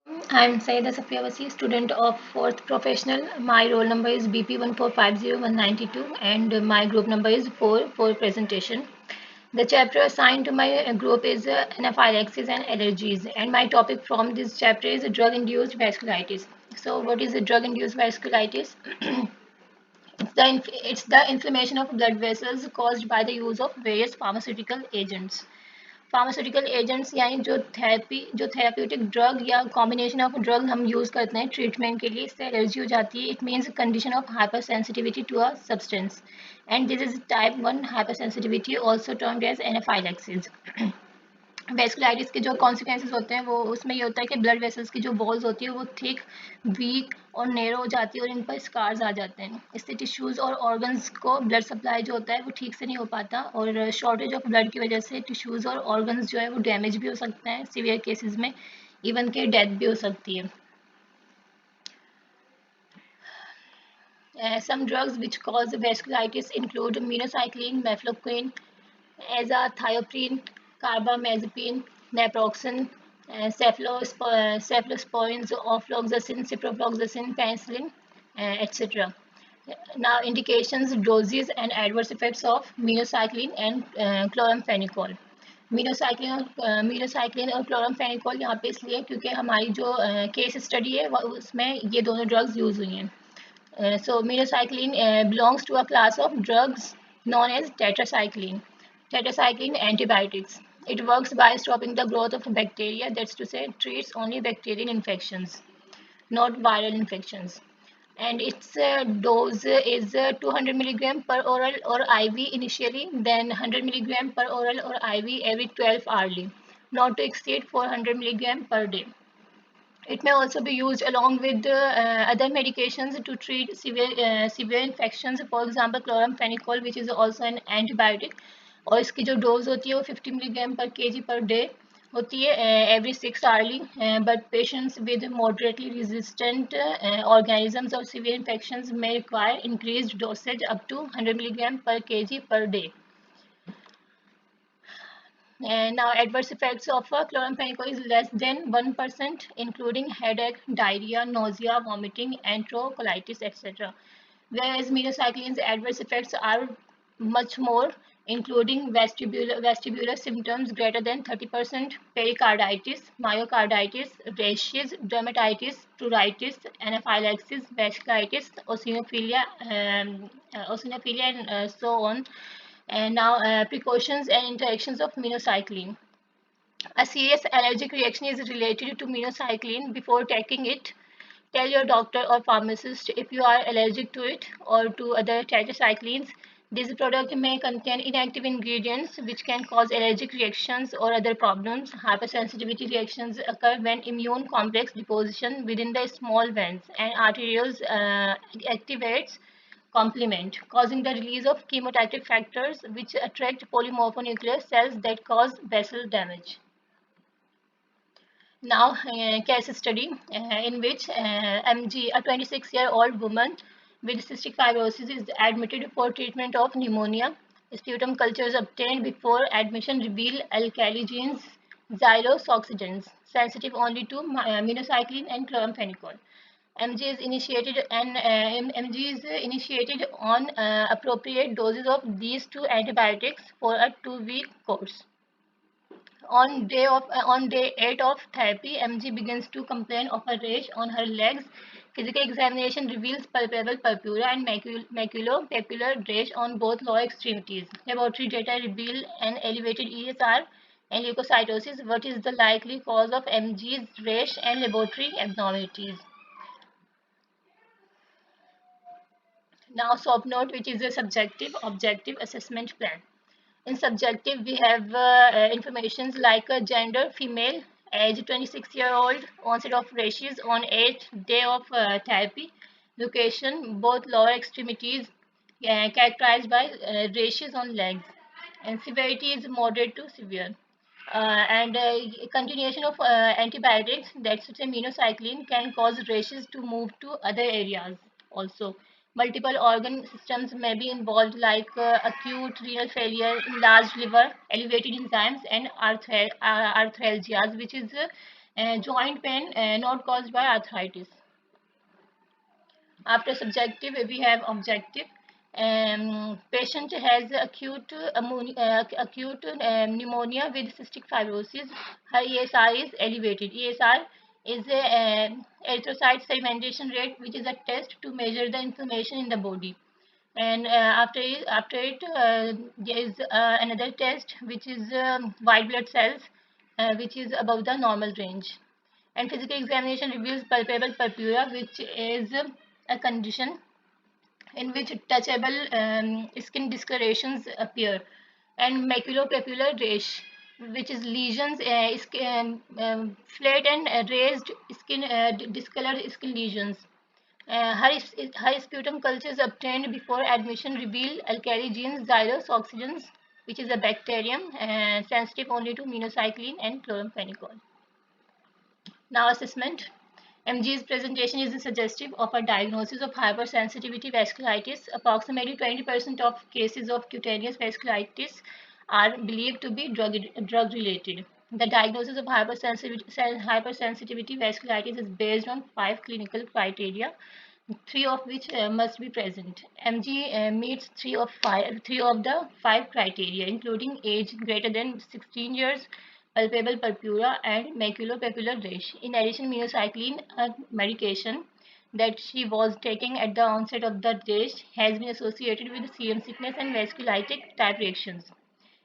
I'm Saida Safia Wasi, student of 4th professional. My roll number is BP1450192 and my group number is 4 for presentation. The chapter assigned to my group is anaphylaxis and allergies, and my topic from this chapter is drug-induced vasculitis. So, what is drug-induced vasculitis? It's the inflammation of blood vessels caused by the use of various pharmaceutical agents. Pharmaceutical agents यानी जो therapeutic drug या combination of drug हम use करते हैं treatment के लिए, इससे allergy हो जाती है. It means condition of hypersensitivity to a substance and this is type 1 hypersensitivity also termed as anaphylaxis. Vasculitis के जो कॉन्सिक्वेंसेज होते हैं वो उसमें ये होता है कि ब्लड वेसल्स की जो वॉल्स होती है वो थिक, वीक और नेरो हो जाती है और इन पर स्कार्स आ जाते हैं. इससे टिश्यूज़ और ऑर्गन्स को ब्लड सप्लाई जो होता है वो ठीक से नहीं हो पाता और शॉर्टेज ऑफ ब्लड की वजह से टिश्यूज़ और ऑर्गन्स जो है वो डैमेज भी हो सकते हैं. सीवियर केसेस में इवन के डेथ भी हो सकती है. Some drugs which cause vasculitis include minocycline, mefloquine, azathioprine, carbamazepine, naproxen, cephalosporins, ofloxacin, ciprofloxacin, penicillin, etc. Now, indications, doses, and adverse effects of minocycline and chloramphenicol. Minocycline और chloramphenicol यहाँ पे इसलिए क्योंकि हमारी जो केस स्टडी है उसमें ये दोनों ड्रग्स यूज हुई हैं. So minocycline belongs to a class of drugs known as tetracycline. Tetracycline antibiotics. It works by stopping the growth of bacteria, that's to say, treats only bacterial infections, not viral infections. And its dose is 200 milligram per oral or IV initially, then 100 milligram per oral or IV every 12 hourly, not to exceed 400 milligram per day. It may also be used along with other medications to treat severe infections. For example, chloramphenicol, which is also an antibiotic, और इसकी जो dose होती है वो 50 milligram पर KG per day होती है every 6 hourly. But patients with moderately resistant organisms or severe infections may require increased dosage up to 100 milligram per kg per day. And now adverse effects of chloramphenicol is less than 1%, including headache, diarrhea, nausea, vomiting, enterocolitis, etc. Whereas minocycline's adverse effects are much more, including vestibular symptoms greater than 30%, pericarditis, myocarditis, rashes, dermatitis, pruritus, anaphylaxis, vasculitis, eosinophilia, and so on. And now precautions and interactions of minocycline. A serious allergic reaction is related to minocycline. Before taking it, tell your doctor or pharmacist if you are allergic to it or to other tetracyclines. This product may contain inactive ingredients which can cause allergic reactions or other problems. Hypersensitivity reactions occur when immune complex deposition within the small veins and arterioles activates complement, causing the release of chemotaxic factors which attract polymorphonuclear cells that cause vessel damage. Now, case study in which MG, a 26-year-old woman with cystic fibrosis, is admitted for treatment of pneumonia. Sputum cultures obtained before admission reveal alkali genes, xylosoxidins, sensitive only to minocycline and chloramphenicol. MG is initiated on appropriate doses of these two antibiotics for a 2-week course. On day 8 of therapy, MG begins to complain of a rash on her legs. Physical examination reveals palpable purpura and maculopapular rash on both lower extremities. Laboratory data reveal an elevated ESR and leukocytosis. What is the likely cause of MG's rash and laboratory abnormalities? Now, SOAP note, which is a subjective objective assessment plan. In subjective, we have informations like gender, female, age 26-year-old, onset of rashes on 8th day of therapy, location, both lower extremities, characterized by rashes on legs, and severity is moderate to severe. And continuation of antibiotics, that's minocycline, can cause rashes to move to other areas also. Multiple organ systems may be involved like acute renal failure, enlarged liver, elevated enzymes, and arthralgias, which is joint pain not caused by arthritis. After subjective, we have objective. Patient has acute pneumonia with cystic fibrosis. Her ESR is elevated. ESR is a erythrocyte sedimentation rate, which is a test to measure the inflammation in the body. And after it, there is another test, which is white blood cells, which is above the normal range. And physical examination reveals palpable purpura, which is a condition in which touchable skin discolorations appear, and maculopapular rash, which is lesions, flat and raised skin, discolored skin lesions. High sputum cultures obtained before admission reveal alkali genes Xylus oxygens, which is a bacterium sensitive only to minocycline and chloramphenicol. Now assessment. MG's presentation is suggestive of a diagnosis of hypersensitivity vasculitis. Approximately 20% of cases of cutaneous vasculitis are believed to be drug related. The diagnosis of hypersensitivity vasculitis is based on 5 clinical criteria, 3 of which must be present. MG meets 3 of the 5 criteria, including age greater than 16 years, palpable purpura, and maculopapular rash. In addition, minocycline, a medication that she was taking at the onset of the rash, has been associated with serum sickness and vasculitic type reactions.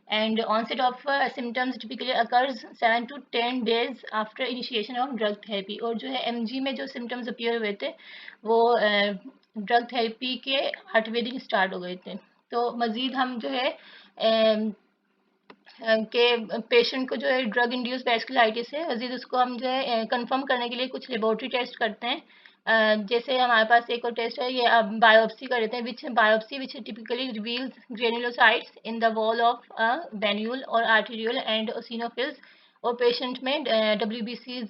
And onset of symptoms typically occurs 7 to 10 days after initiation of drug therapy. और जो है MG में जो symptoms appear हुए थे वो drug therapy के 8वें दिन स्टार्ट हो गए थे. तो मज़ीद हम जो है के पेशेंट को जो है ड्रग इंड्यूस वैस्कुलाइटिस है, मजीद उसको हम जो है कंफर्म करने के लिए कुछ लेबोरेटरी टेस्ट करते हैं. जैसे हमारे पास एक और टेस्ट है, ये बायोप्सी कर देते हैं, which typically reveals granulocytes in the wall of venule और आर्टेरियल एंड ओसिनोफिल्स. और पेशेंट में WBC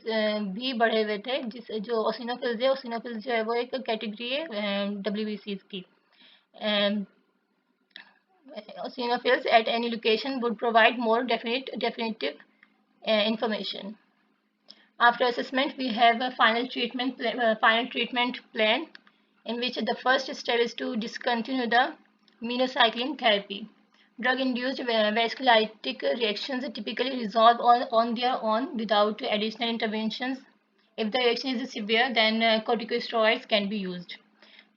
भी बढ़े हुए थे, जिस जो ओसिनोफिल्स जो है वो एक कैटेगरी है WBC की. Eosinophils at any location would provide more definitive information. After assessment, we have a final treatment plan, in which the first step is to discontinue the minocycline therapy. Drug-induced vasculitic reactions typically resolve on their own without additional interventions. If the reaction is severe, then corticosteroids can be used.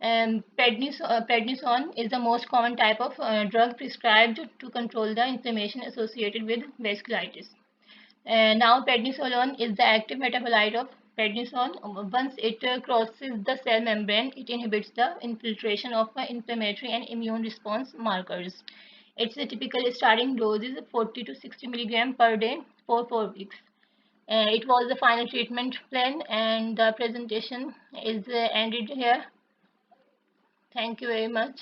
Prednisone is the most common type of drug prescribed to control the inflammation associated with vasculitis. Now, prednisolone is the active metabolite of prednisone. Once it crosses the cell membrane, it inhibits the infiltration of inflammatory and immune response markers. Its typical starting dose is 40 to 60 milligram per day for 4 weeks. It was the final treatment plan, and the presentation is ended here. Thank you very much.